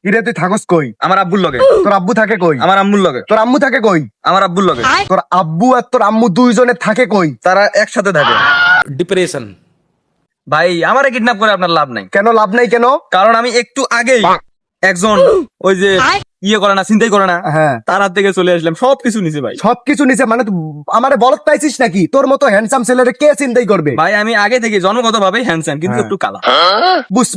কিরে তুই থাকস কই? আমার আব্বুর লগে। তোর আব্বু থাকে কই? আমার আম্মুর লগে। তোর আম্মু থাকে কই? আমার আব্বুর লগে। তোর আব্বু আর তোর আম্মু দুইজনে থাকে কই? তারা একসাথে থাকে। ডিপ্রেশন। ভাই আমারে কিডন্যাপ করে আপনার লাভ নাই, কেন লাভ নাই কেন? কারণ আমি একটু আগেই একজন ওই যে ইয়ে করে না, চিন্তাই করে না, হ্যাঁ তার হাত থেকে চলে আসলাম, সবকিছু নিছে ভাই। সবকিছু নিচে মানে আমারে বলত পাইছিস নাকি? তোর মতো হ্যান্ডসাম ছেলেরে কে চিন্তাই করবে? ভাই আমি আগে থেকে জন্মগত ভাবে হ্যান্ডসাম, কিন্তু হ্যাঁ। একটু কালা।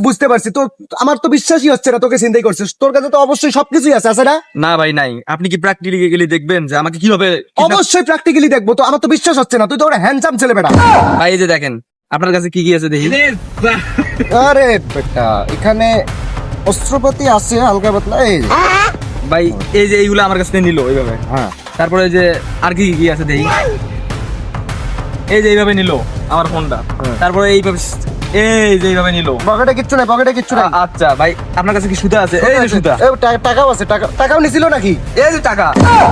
বুঝতে পারছি তো, আমার তো বিশ্বাসই হচ্ছে না তোকে চিন্তাই করছিস। তোর কাছে তো অবশ্যই সবকিছুই আছে না? না ভাই নাই। আপনি কি প্র্যাকটিক্যালি দেখবেন যে আমাকে কিভাবে kidnap- অবশ্যই প্র্যাকটিক্যালি দেখবো তো, আমার তো বিশ্বাস হচ্ছে না। তুই তো হ্যান্ডসাম ছেলে বেটা। ভাই এই যে দেখেন আপনার কাছে কি কি আছে দেখি। আরে বেটা এখানে অস্ত্রপাতি আছে হালকা পাতলা। এই যে। ভাই এই যে এইগুলো আমার কাছে নিল এইভাবে। হ্যাঁ তারপরে এই যে আর কি কি আছে দেখি। এই যে এইভাবে নিল আমার ফোনটা। হ্যাঁ। তারপরে এইভাবে এই যে এইভাবে নিল। পকেটে কিচ্ছু নাই, পকেটে কিচ্ছু নাই। আচ্ছা ভাই আপনার কাছে কি সুতা আছে? এই যে সুতা। টাকাও আছে, টাকাও নিছিল নাকি? এই যে টাকা,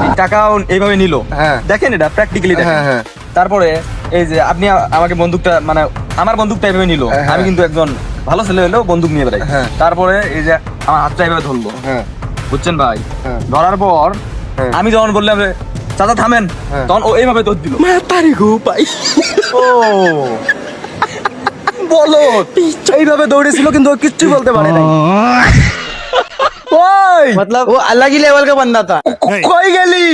এই টাকাও এইভাবে নিল। হ্যাঁ। দেখেন এটা প্র্যাকটিক্যালি দেখেন। হ্যাঁ, হ্যাঁ। তারপরে এই যে আপনি আমাকে বন্দুকটা মানে আমার বন্দুকটা এইভাবে নিল। হ্যাঁ। আমি কিন্তু একজন ভালো ছেলে হলেও বন্দুক নিয়ে বেড়াই। হ্যাঁ। তারপরে এই যে আমার হাতটা এইভাবে ধরলো, হ্যাঁ বুঝছেন ভাই? হ্যাঁ। ধরার পর হ্যাঁ। আমি যখন বললাম যে, চাচা থামেন, হ্যাঁ। তখন ও এইভাবে দৌড় দিল। মাতারি গো ভাই। ও বলো, এইভাবে দৌড়েছিল কিন্তু ও কিচ্ছু বলতে পারে নাই। ওই मतलब वो अलग ही लेवल का बंदा था। কই গেলি?